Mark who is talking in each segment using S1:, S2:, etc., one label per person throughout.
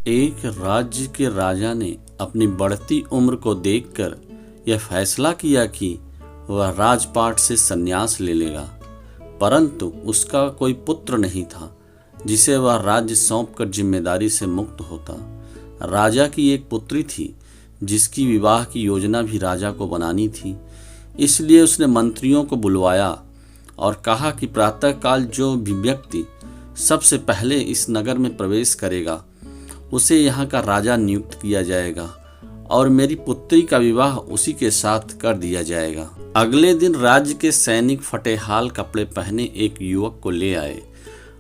S1: एक राज्य के राजा ने अपनी बढ़ती उम्र को देखकर यह फैसला किया कि वह राजपाट से संन्यास ले लेगा, परंतु उसका कोई पुत्र नहीं था जिसे वह राज्य सौंपकर जिम्मेदारी से मुक्त होता। राजा की एक पुत्री थी जिसकी विवाह की योजना भी राजा को बनानी थी। इसलिए उसने मंत्रियों को बुलवाया और कहा कि प्रातःकाल जो भी व्यक्ति सबसे पहले इस नगर में प्रवेश करेगा उसे यहाँ का राजा नियुक्त किया जाएगा और मेरी पुत्री का विवाह उसी के साथ कर दिया जाएगा। अगले दिन राज्य के सैनिक फटेहाल कपड़े पहने एक युवक को ले आए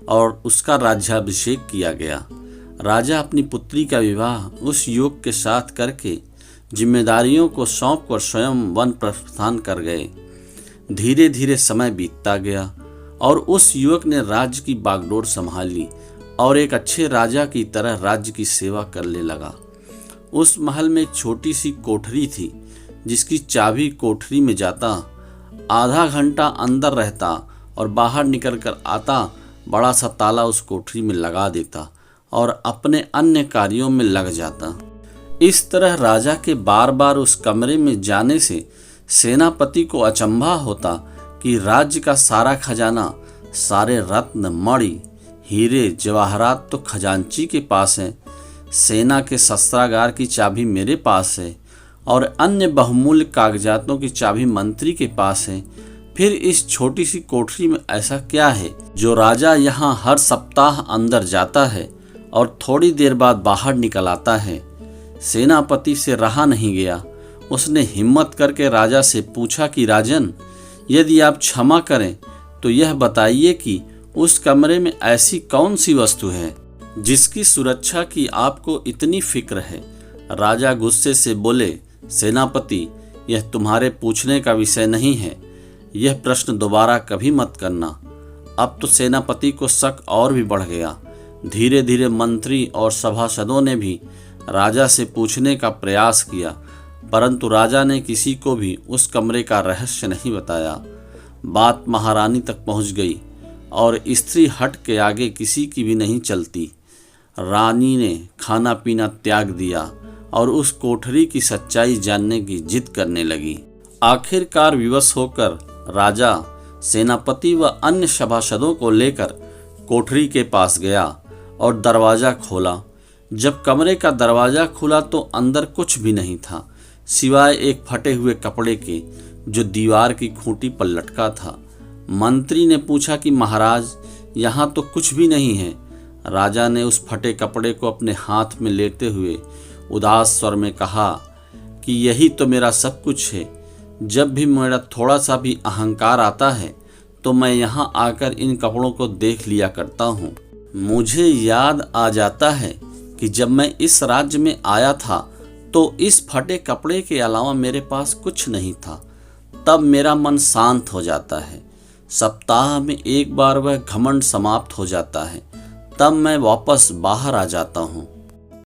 S1: और उसका राज्याभिषेक किया गया। राजा अपनी पुत्री का विवाह उस युवक के साथ करके जिम्मेदारियों को सौंपकर स्वयं वन प्रस्थान कर गए। धीरे धीरे समय बीतता गया और उस युवक ने राज्य की बागडोर संभाल ली और एक अच्छे राजा की तरह राज्य की सेवा करने लगा। उस महल में एक छोटी सी कोठरी थी जिसकी चाबी कोठरी में जाता, आधा घंटा अंदर रहता और बाहर निकल कर आता, बड़ा सा ताला उस कोठरी में लगा देता और अपने अन्य कार्यों में लग जाता। इस तरह राजा के बार बार उस कमरे में जाने से सेनापति को अचंभा होता कि राज्य का सारा खजाना, सारे रत्न, मणि, हीरे जवाहरात तो खजांची के पास है, सेना के शस्त्रागार की चाबी मेरे पास है और अन्य बहुमूल्य कागजातों की चाबी मंत्री के पास है। फिर इस छोटी सी कोठरी में ऐसा क्या है जो राजा यहाँ हर सप्ताह अंदर जाता है और थोड़ी देर बाद बाहर निकल आता है। सेनापति से रहा नहीं गया। उसने हिम्मत करके राजा से पूछा कि राजन, यदि आप क्षमा करें तो यह बताइए कि उस कमरे में ऐसी कौन सी वस्तु है जिसकी सुरक्षा की आपको इतनी फिक्र है। राजा गुस्से से बोले, सेनापति, यह तुम्हारे पूछने का विषय नहीं है, यह प्रश्न दोबारा कभी मत करना। अब तो सेनापति को शक और भी बढ़ गया। धीरे धीरे मंत्री और सभासदों ने भी राजा से पूछने का प्रयास किया, परंतु राजा ने किसी को भी उस कमरे का रहस्य नहीं बताया। बात महारानी तक पहुंच गई और स्त्री हट के आगे किसी की भी नहीं चलती। रानी ने खाना पीना त्याग दिया और उस कोठरी की सच्चाई जानने की जिद करने लगी। आखिरकार विवश होकर राजा सेनापति व अन्य सभासदों को लेकर कोठरी के पास गया और दरवाजा खोला। जब कमरे का दरवाजा खुला तो अंदर कुछ भी नहीं था सिवाय एक फटे हुए कपड़े के जो दीवार की खूंटी पर लटका था। मंत्री ने पूछा कि महाराज, यहाँ तो कुछ भी नहीं है। राजा ने उस फटे कपड़े को अपने हाथ में लेते हुए उदास स्वर में कहा कि यही तो मेरा सब कुछ है। जब भी मेरा थोड़ा सा भी अहंकार आता है तो मैं यहाँ आकर इन कपड़ों को देख लिया करता हूँ। मुझे याद आ जाता है कि जब मैं इस राज्य में आया था तो इस फटे कपड़े के अलावा मेरे पास कुछ नहीं था। तब मेरा मन शांत हो जाता है। सप्ताह में एक बार वह घमंड समाप्त हो जाता है। तब मैं वापस बाहर आ जाता हूँ।